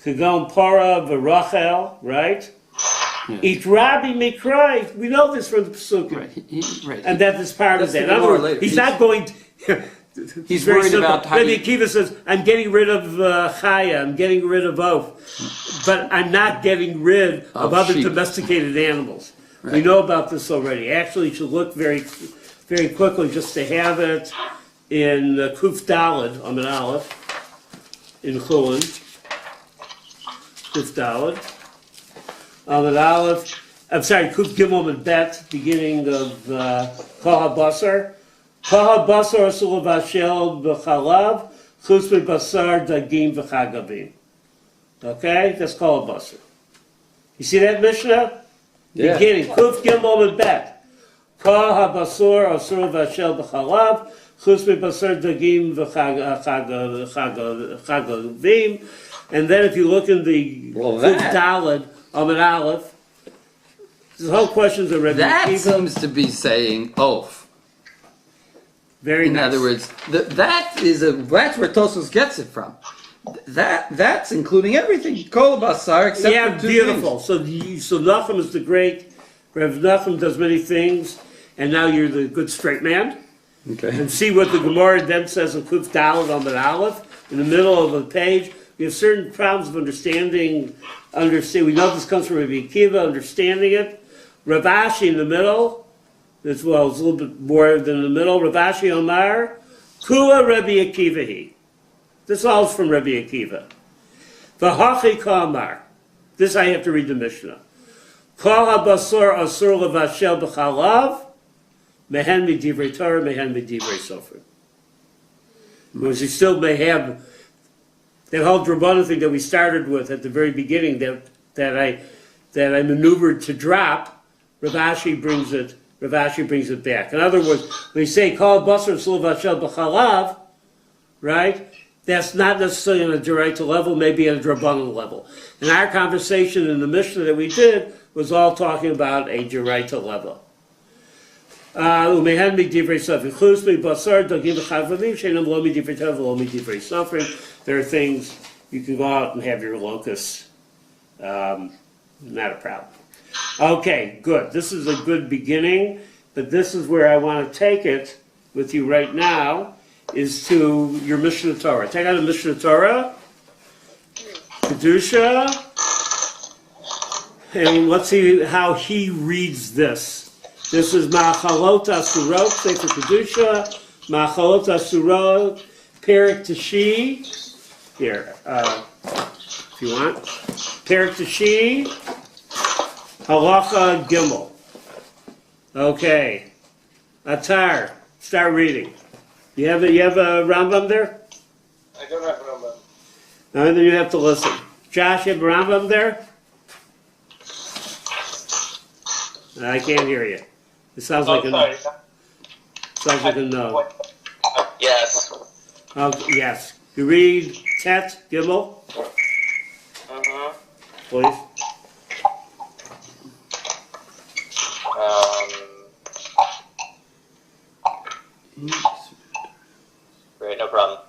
kagon para v'rachel, right? Yeah. Each rabbi may cry. We know this from the Pesukim, Right. And that is part That's of that. the In other words, later. he's not going to... He's very worried simple. about how Rabbi you- Akiva says, I'm getting rid of chaya, I'm getting rid of oath, but I'm not getting rid of other sheep. domesticated animals. We Right. know about this already. Actually, you should look very, very quickly just to have it in Kuf Daled, Amid Aleph, in Chulin, Kuf Daled, Amid Aleph, I'm sorry, Kuf Gimel and Bet, beginning of Kol HaBasar. Kol HaBasar Asul Vashel B'Chalav, Chutz B'Basar Dagim V'Chagavim. Okay, that's Kol HaBasar. You see that Mishnah? Yeah. Beginning, Kuf Gimel and Bet. Kol HaBasar Asul Vashel B'Chalav, Chutz B'Basar Dagim V'Chagavim. And then if you look in the Kuf Daled, Amid Aleph, the whole questions are Rabbi That Akiva. seems to be saying oath. Very In nice. other words, that's where Tosos gets it from. That's including everything. Kol basar except Yeah, for two beautiful. things. So Nachum is the great. Rav Nachum does many things, and now you're the good straight man. Okay. And see what the Gemara then says in Kuf Daled on the Aleph in the middle of the page. We have certain problems of understanding. We know this comes from Rabbi Akiva, understanding it. Rav Ashi in the middle, as well, it's a little bit more than the middle. Rav Ashi Omar, Kua Rabbi Akiva he. This all is from Rabbi Akiva. V'hachi Kamar. This I have to read the Mishnah. Kol habasor asur levashel b'chalav, mehen midivrei Torah, mehen midivrei Sofer. Because you still may have that whole Drabbana thing that we started with at the very beginning that I maneuvered to drop. Rav Ashi brings it back. In other words, when you say Kol basar asur levashel b'chalav, right? That's not necessarily on a Deraita level, maybe at a Drabbana level. And our conversation in the Mishnah that we did was all talking about a Deraita level. There are things you can go out and have your locus. Not a problem. Okay, good. This is a good beginning, but this is where I want to take it with you right now, is to your Mishnah Torah. Take out a Mishnah Torah, Kedusha, and let's see how he reads this. This is Ma'achalot Asurot, Sefer Kedusha, Ma'achalot Asurot, Perek Tashi. Here, if you want. Perek Tashi, Halacha Gimel. Okay. Atar, start reading. You have a Rambam there? I don't have a Rambam. No, then you have to listen. Josh, you have a Rambam there? I can't hear you. It sounds like a sorry. no. Yes. Oh, yes. You read Tet Gimel, Mm-hmm. please. no problem.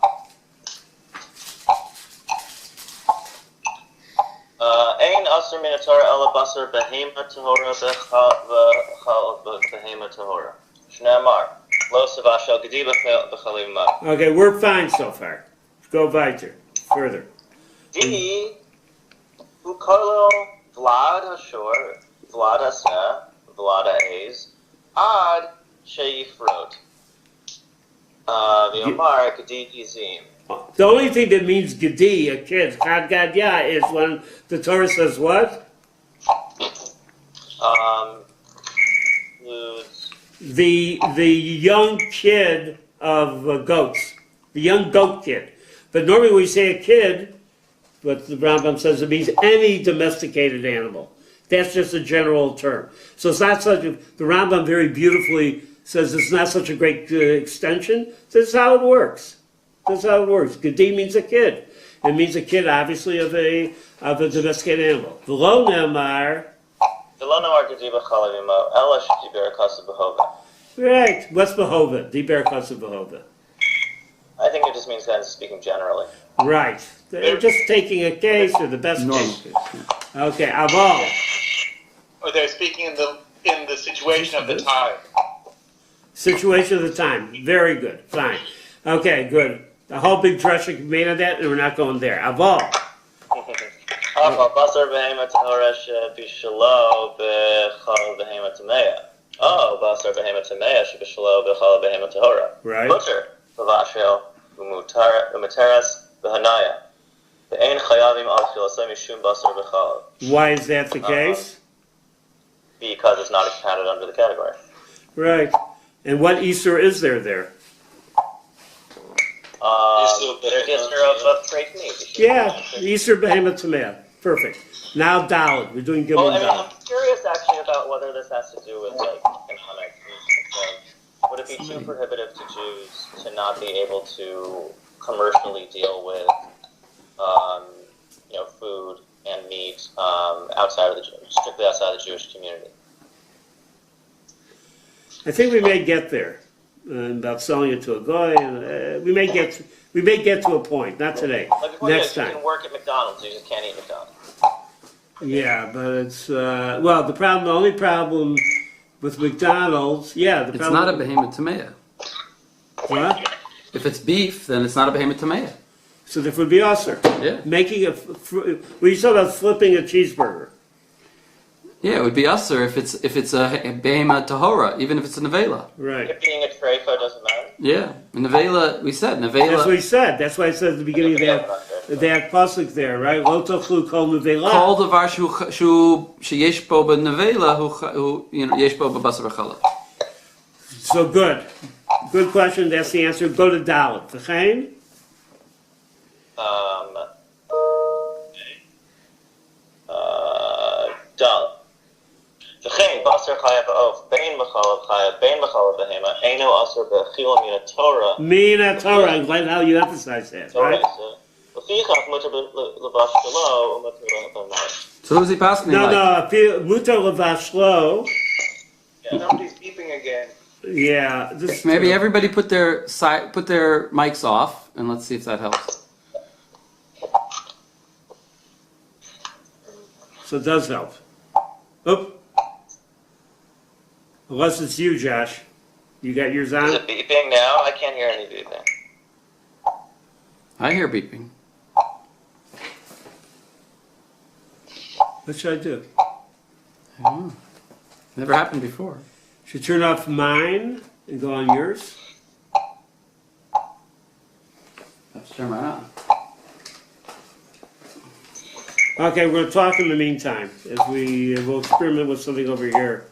Ein asur min Torah ela basar behema tahora bechal behema tahora. Shneamar lo savashel gedi bechalim ma. Okay, we're fine so far. Go weiter. Further. Di ukolo vlad hashor vlad haseh vlad ha'ez ad sheyifrot. V'yomar gedi gizim. The only thing that means gedi, a kid, chad gadya, is when the Torah says what? Includes The young kid of goats, the young goat kid. But normally when we say a kid, what the Rambam says it means any domesticated animal. That's just a general term. So it's not such a, the Rambam very beautifully says it's not such a great extension. This is how it works. This is how it works. Gedi means a kid. It means a kid, obviously, of a domesticated animal. V'lo ne'amar. gedi bechalim ma ela shediber kasu behova. Right. What's behova? Diber kasu behova. I think it just means kind of speaking generally. Right. They're just taking a case or the best Normal case. case. Okay. Aval. Or they're speaking in the situation of the time. Situation of the time. Very good. Fine. Okay. Good. The whole big dressing made of that, and we're not going there. Aval. Basar behema tahora shebishalo bechal behema tameya. Oh, basar behema tameya shebishalo bechal behema tahora. Right. Mutter v'vashel u'muteras v'hanaya. Ve'ein chayavim al chilasem mishum basar bechal. Why is that the case? Because it's not counted under the category. Right. And what Easter is there? There's Easter of straight meat. Yeah. Easter behemoth tameh. Perfect. Now Dalit. We're doing Well, Gimel I mean, I'm Dalit. curious actually about whether this has to do with like would it be too prohibitive to Jews to not be able to commercially deal with food and meat outside of strictly outside the Jewish community? I think we may get there about selling it to a guy. And, we may get to a point. Not today. Like before Next you time. can work at McDonald's, you just can't eat McDonald's. Yeah, but it's the only problem with McDonald's. Yeah, the It's problem. not a behemoth tamea. What? If it's beef, then it's not a behemoth tamea. So there would be usher. Yeah. Making we talk about flipping a cheeseburger. Yeah, it would be usher if it's a behemoth tahora, even if it's a nevela. Right. If being a treifa doesn't matter. Yeah, a nevela. We said nevela. That's what he said. That's why I said at the beginning of that pasuk there, right? Lo tochlu kol nevela. Kol davar sheyesh bo benevela hu yesh bo bebasar b'challah. So good. Good question. That's the answer. Go to Dalit. V'chein? Dal. V'chein basar chaya ba'of bein b'chalav chaya bein b'chalav behema eino asur b'chila min Torah. Mina Torah. I'm glad how you emphasize that, right? V'fichach mutar levash shelo u'mutar levash. So who's he passing No, like? no. Mutar levash lo. Somebody's beeping again. Yeah. This Maybe everybody put their mics off, and let's see if that helps. So it does help. Oop. Unless it's you, Josh. You got yours Is on? it beeping now? I can't hear any beeping. I hear beeping. What should I do? I don't know. Never happened before. Should I turn off mine and go on yours? Let's turn mine on. Okay, we're going to talk in the meantime as we'll experiment with something over here.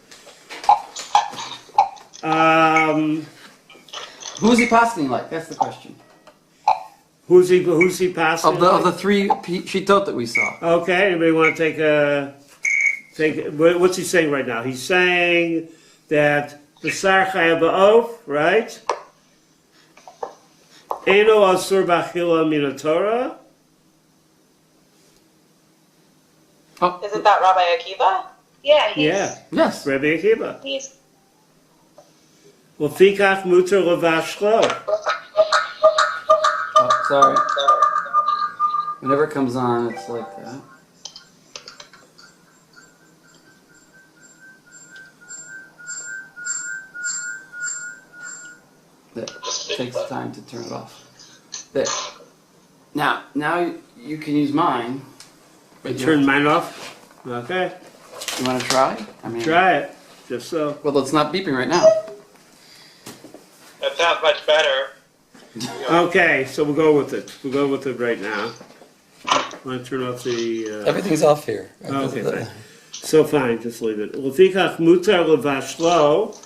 Who's he passing like? That's the question. Who's he passing? Of the three shitot that we saw. Okay, anybody want to take what's he saying right now? He's saying that the Sar Chaya Ba'of, right? Eno Asur B'Achila Min Torah. Oh, Isn't that Rabbi Akiva? Yeah, Yeah, yes. Rabbi Akiva. he's Well, Fikach Mutar Levash Lo. Sorry. Whenever it comes on, it's like that. There. It takes time to turn it off. There. Now you can use mine. Turn mine off? Okay. You want to try? I mean, Try it. Just so. well, it's not beeping right now. That sounds much better. Okay, so we'll go with it. We'll go with it right now. Want to turn off the... Everything's off here. Okay, fine. So fine, just leave it. Lefikach mutar levashlo.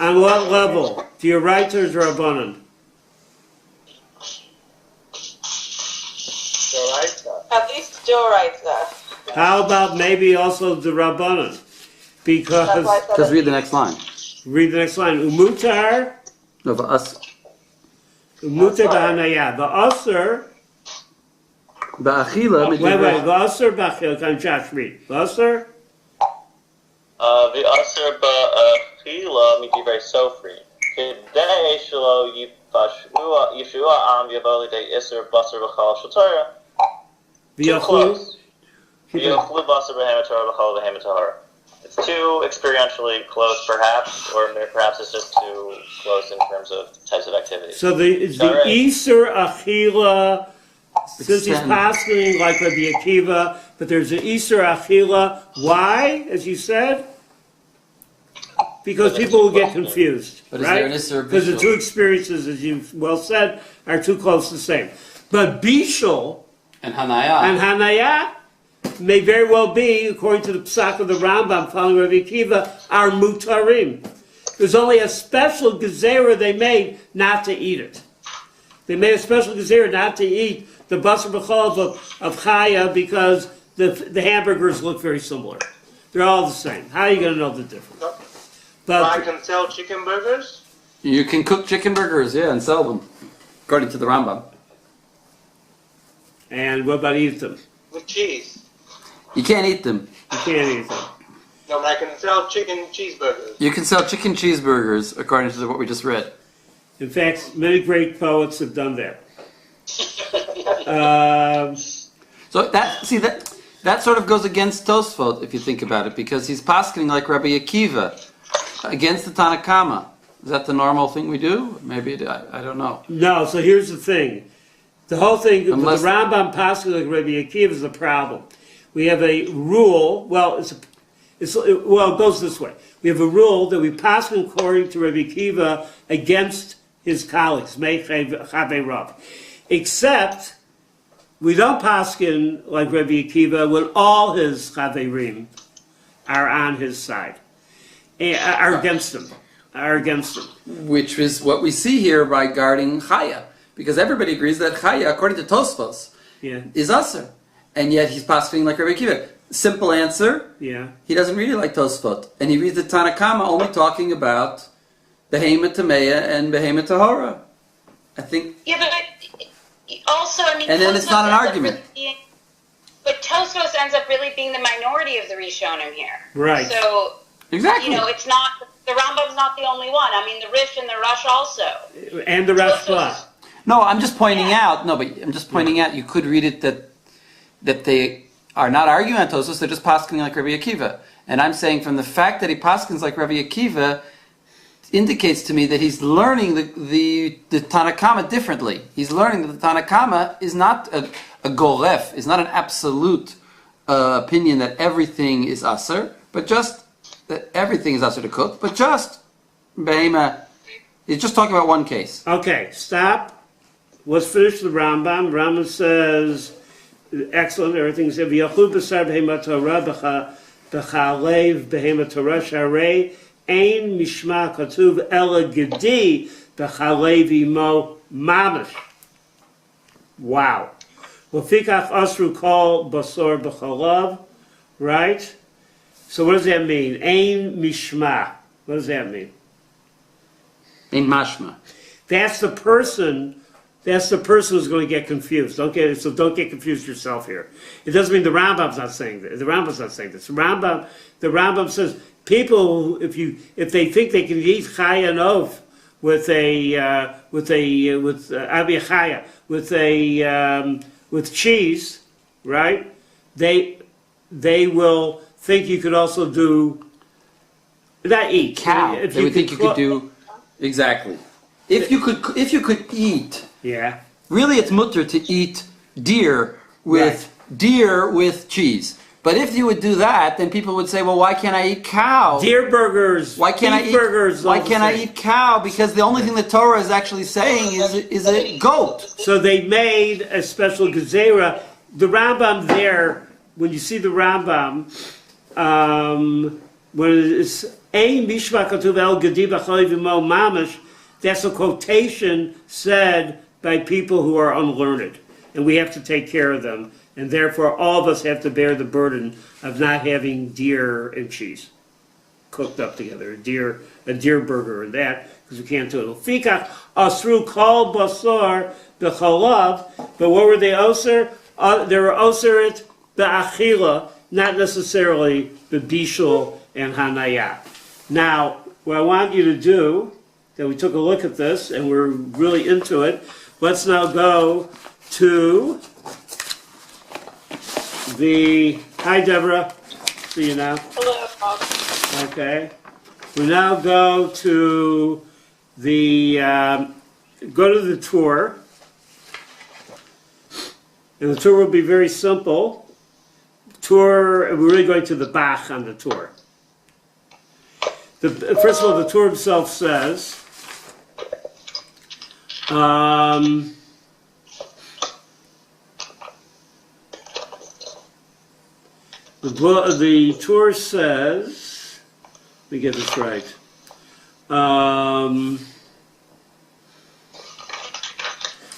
On what level? To your right or Rabbanan? At least Joe writes that. How about maybe also the Rabbanan? That's Because, why I said Just at read the least. next line. read the next line. Umutar, No, for us. umutar b'hanaya. The usher, Ba'achila, wait, the usher b'achil, can Josh read? The usher? The aser ba'achila midivrei sofri. Kidei shelo yishua am yavo lidei iser basar b'chal shel Torah. Too V'yachlu? close. V'yachlu basar b'hem Torah b'chal b'hem Torah. It's too experientially close, perhaps, or perhaps it's just too close in terms of types of activities. So the Alright. Easter Achila, since he's Extend. passing like Rabbi Akiva, but there's an Easter Achila. Why, as you said? Because people will get confused, But is there right? an Isser Because the Bishul? two experiences, as you well said, are too close to the same. But Bishul And Hanaya. and Hanaya may very well be, according to the Psak of the Rambam, following Rabbi Akiva, are mutarim. There's only a special gezerah they made not to eat it. They made a special gezerah not to eat the basar b'chol of Chaya because the hamburgers look very similar. They're all the same. How are you going to know the difference? I But can sell chicken burgers. You can cook chicken burgers, yeah, and sell them, according to the Rambam. and what about eat them? With cheese. You can't eat them. You can't eat them. No, but I can sell chicken cheeseburgers. You can sell chicken cheeseburgers, according to what we just read. In fact, many great poets have done that. Um, So that sort of goes against Tosfot, if you think about it, because he's paskening like Rabbi Akiva against the Tanakama. Is that the normal thing we do? Maybe I don't know. No, so here's the thing. The whole thing, Unless- the Rambam Pasuk like Rabbi Akiva is the problem. We have a rule, well, it goes this way. We have a rule that we pass according to Rabbi Akiva against his colleagues, Meichei Rav. Except, we don't pass in like Rabbi Akiva when all his Chaverim are on his side, are against him. Which is what we see here regarding Chaya. Because everybody agrees that Chaya, according to Tosfos, Yeah, is Aser. And yet he's paskening like Rabbi Akiva. Simple answer, yeah. he doesn't read it like Tosfot. And he reads the Tanakama only talking about Behemoth Tameya and Behemoth Tahora. I think. Yeah, but also, I mean, And then it's not an Tosfos ends up argument. really being- but Tosfos ends up really being the minority of the Rishonim here. Right. So, Exactly. it's not, the Rambam's not the only one. I mean, the Rish and the Rush also. And the Rashba. No, I'm just pointing out. No, but I'm just pointing out. You could read it that they are not arguing on Tosfos; they're just paskening like Rabbi Akiva. And I'm saying from the fact that he paskens like Rabbi Akiva indicates to me that he's learning the Tanakama differently. He's learning that the Tanakama is not a golef, is not an absolute opinion that everything is aser, but just that everything is aser to cook, but just behema. He's just talking about one case. Okay, stop. Let's finish the Rambam. Rambam says, excellent, everything's v'yachlu b'sar behemat Torah b'chalev behemat Torah sharei ein mishma katuv ela gedi b'chalev imo mamish. Wow. L'fikach asru kol basor b'chalav, right? So what does that mean? Ein mishma. What does that mean? In mashma. That's the person who's going to get confused. Don't get confused yourself here. It doesn't mean the Rambam's not saying this. The Rambam's not saying this. The Rambam says people, if they think they can eat Chaya and Ov with Abiyachaya, with cheese, right? They will think you could also do not eat Cow. If They would think you could cook- do exactly. If you could eat. Yeah. Really, it's mutter to eat deer with cheese. But if you would do that, then people would say, "Well, why can't I eat cow? Deer burgers. Why can't I beef eat burgers? Why all the can't I same. eat cow? Because the only thing the Torah is actually saying is a goat." So they made a special gezerah. The Rambam there, when you see the Rambam, when it's Ein Mishma Katuv El Gedi B'Chai V'Mo Mamash, that's a quotation said by people who are unlearned, and we have to take care of them, and therefore all of us have to bear the burden of not having deer and cheese cooked up together, a deer burger and that, because we can't do it. Fikach asru kol basar b'chalav, but what were they osir? They were osir it b'achila, not necessarily b'bishul and hanaya. Now, what I want you to do, that we took a look at this and we're really into it, let's now go to hi Deborah, see you now. Hello, Bob. Okay. We now go to go to the tour. And the tour will be very simple. We're really going to the Bach on the tour. First of all, the tour himself says, the tour says, let me get this right.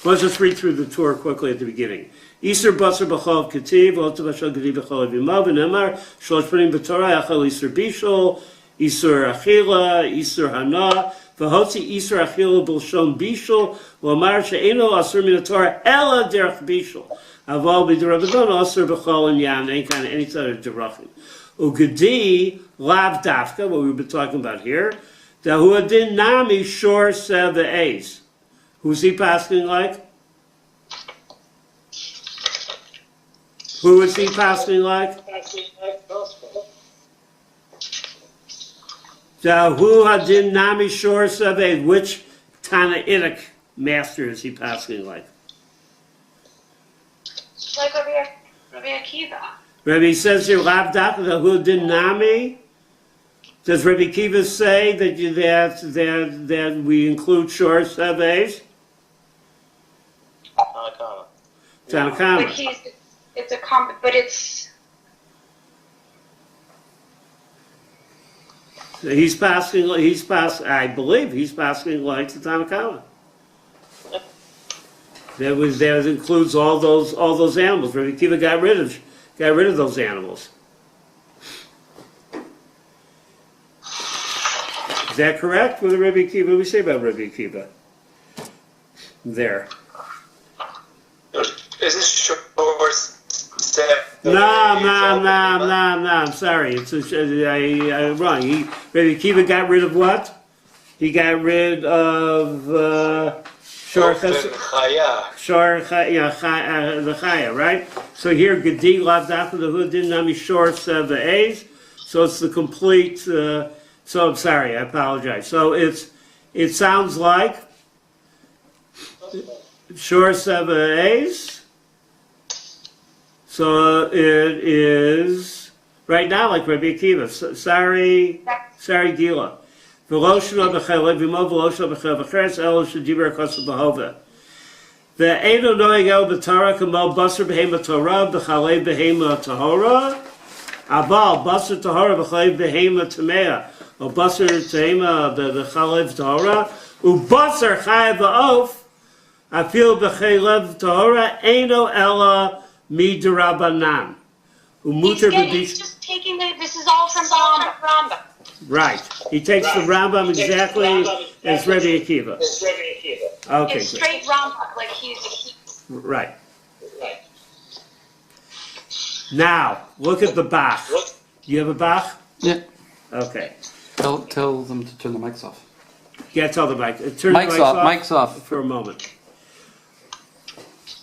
Let's just read through the tour quickly at the beginning. Isur basar b'chol kativ, otav ashal gedi b'chol avimav, v'nemar, shlosh panim b'torah, achal isur bishol, isur achila, isur hana, v'hotzi isur achila b'lshon bishol, v'amar she'eno asur min haTorah, ela derech bishol. Aval b'derabadon asur b'chol and yam, any kind of derachim. Ugedi lav dafka, what we've been talking about here, dahu adin nami shor sev eis. Who's he passing like? Who is he passing like? Dahu hadin nami shor saved. Which Tanaitic master is he passing like? Like Rabbi Akiva. Rabbi says here, Lav Dak Dahu din nami. Does Rabbi Akiva say that we include shor saved? But he's passing. I believe he's passing like the Tanakama. That includes all those animals. Rabbi Akiva got rid of those animals. Is that correct? With Rabbi Akiva, what do we say about Rabbi Akiva? There. Isn't short No, I'm sorry. I'm wrong. Rabbi Akiva got rid of what? He got rid of the Chaya, right? So here, Gedi Lav Dafka the Hudin Nami Shor Sev the A's. So it's the complete. So I'm sorry. I apologize. So it sounds like Shor Sev the A's. So it is right now like Rabbi Akiva. Sorry, Gila. V'loshna b'chelev v'mo v'loshna b'chelev v'cheres elo shediber kosu b'hova. Ve'eno noeg el b'tara kamo basar behema Torah b'chalev behema tahora. Abal basar tahora b'chalev behema tamea. O basar tahema b'chalev tahora. U'basar chayav b'of. Afil b'chalev tahora eno ela midirabanan. He's just taking this is all from the Rambam. Right. He takes the Rambam exactly as Rabbi Akiva. Okay. It's straight Rambam, like he's Right. Now, look at the Bach. You have a Bach? Yeah. Okay. Tell them to turn the mics off. Can't tell the mic. Turn Mic's the mics off. Mic's off. for a moment.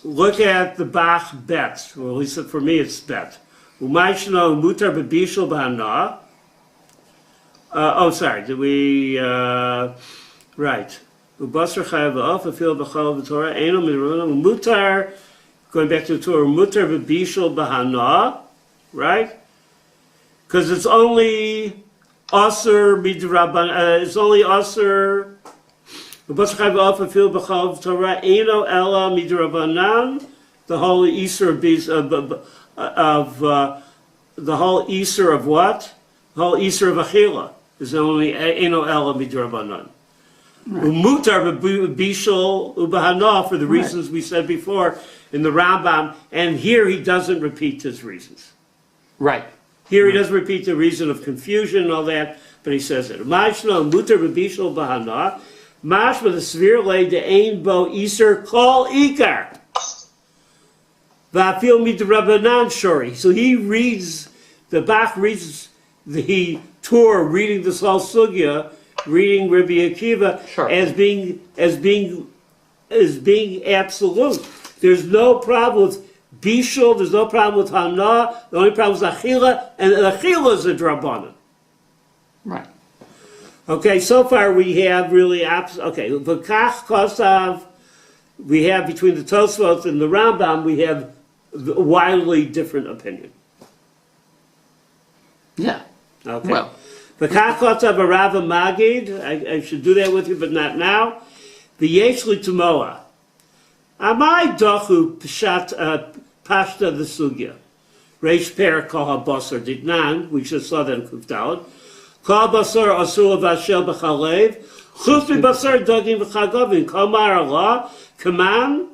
Look at the Bach bet, or at least for me it's bet. Umayshno mutar bebishul b'hana. Sorry, did we, right. Ubasar chayav v'of, afil b'chal v'torah, eno midrabanan, mutar, going back to the Torah, mutar bebishul b'hana, right? Because it's only Aser midrabanan, it's only Aser, Ubasar chayav v'of, afil b'chal v'torah, eno ela midrabanan, the whole Easter the whole Easter of what? The whole Easter of Achila is only Eno Ela Midrabanan. Umutar b'bishul ubahana for the reasons we said before in the Rambam, and here he doesn't repeat his reasons. Right. Here he doesn't repeat the reason of confusion and all that, but he says it. Mashno mutar b'bishul bahana, mashma the severe lay de ein bo Easter kol ikar. Va'afil midrabanan shori. So he reads, the Bach reads the Torah, reading this whole sugya, reading Rabbi Akiva as being absolute. There's no problem with bishul. There's no problem with hana. The only problem is achila, and achila is a drabanan. Right. Okay, so far we have really okay. V'kach kosav. We have between the Tosfot and the Rambam, we have a wildly different opinion. Yeah. Okay. Well. The Kachot of a Rava Magid, I should do that with you, but not now. The Yeshli Tumoa. Amai Dochu Pshat Pashta the Sugya. Reish Per Kol HaBasar Dignan, we just saw that in Kufdalad. Kol Basar Asur Vashel B'Chalev. Chutz Basar Dogim V'Chagavin. Kol Mar Allah. Kaman.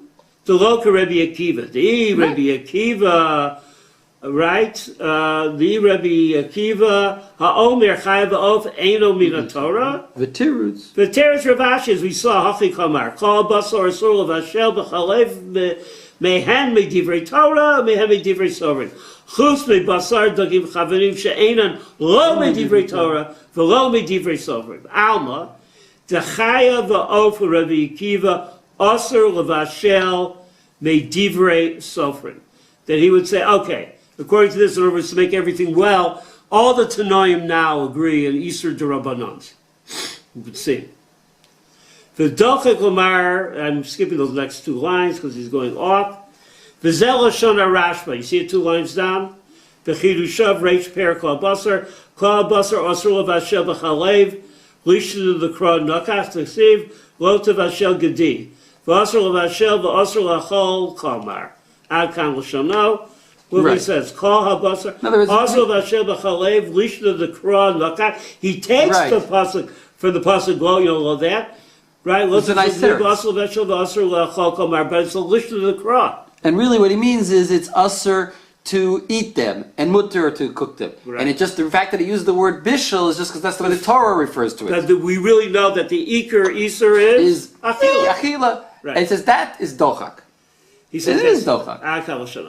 The Loka Rabbi Akiva. The Rabbi Akiva. Right, the Rabbi Akiva, Ha'omer Chayav Of Eino Mina Torah. V'tirutz. V'terutz Ravashi, as we saw, Hachi Kamar, Kol Basar Asur Vashel B'Chalev Mehen Divrei Torah, Mehen Divrei Sovereign. Chutz Basar Dagim Chavanim She'enan Lo Divrei Torah, V'lo Divrei Sovereign. Alma, the Chayav Of Rabbi Akiva, Asur Vashel Divrei Sovereign. That he would say, okay, according to this, in order to make everything well, all the Tanoim now agree in Easter Durabanans. You can see. The Dochek Lamar, I'm skipping those next two lines because he's going off. The Shona Rashba, you see it 2 lines down? The Chidushav Reish Per Kol Basar, Kol Basar Asur Vashel B'Chalev, Lishin of the Krod Nakach Tsiv, Lotav Vashel Gedi, Vasar Vashel V'Asur Lachol Kalmar. Ad Kan L'Shono. What he says, Kol HaBasar, also Vashem B'Chalev, Lishna the Kra Nakat. He takes the pasuk from the pasuk Lo, you know that, right? It's a nice But it's a Lishna the Kra. And really, what he means is it's usher to eat them and mutter to cook them. Right. And it just the fact that he used the word bishul is just because that's the way the Torah refers to it. We really know that the Iker Iser is Achila. Right. And it says that is dochak. He says it is dochak.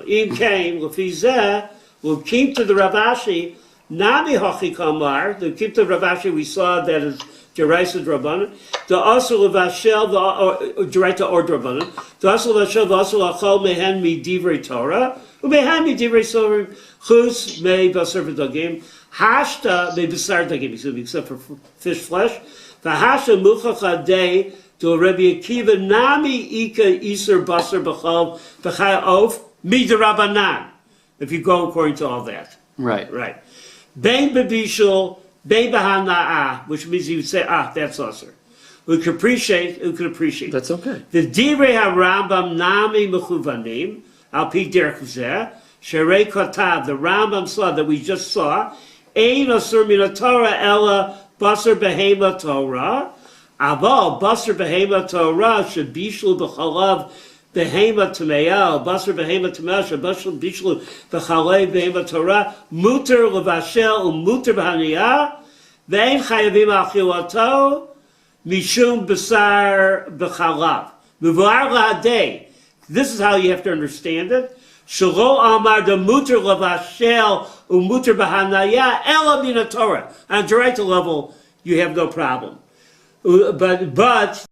Im came, Lefizeh, will keep to the Ravashi, Nami Hachi Kamar, the keep to Ravashi, we saw that is Jeraisa Drabanan, the Asur Vashel, the Jeraita or Drabanan, the Asur Vashel, the Asur Achol, Mehen Mi Divrei Torah, Mehen Mi Divrei Sovereign, Chus Me Basar V'Dagim, Hashta Me Basar Dagim, except for fish flesh, the Hashta Muchach Day, to Rabbi Akiva, Nami Ika Iser Basar B'Chal B'Chaya Of Midarabanan. If you go according to all that. Right. Right. Bein B'Bishul, Bein B'Hana'ah, which means you would say, that's Aser. We could appreciate. That's okay. The Divrei HaRambam Nami Mechuvanim, Al Pi Derech Zeh, Sherei Kotav, the Rambam saw that we just saw, Ein Asur Min Torah Ella Basar Behema Torah, Aval Basar Behema Torah should bishul b'chalav Behema Tameya, Basar Behema Tameya should bishul b'chalav Behema Torah, Muter levashel u'muter b'haniyah, ve'en chayavim achilato mishum basar b'chalav. Muvar la'adei. This is how you have to understand it. Shelo amar de muter levashel u'muter b'haniyah ela min Torah. On a direct level, you have no problem. but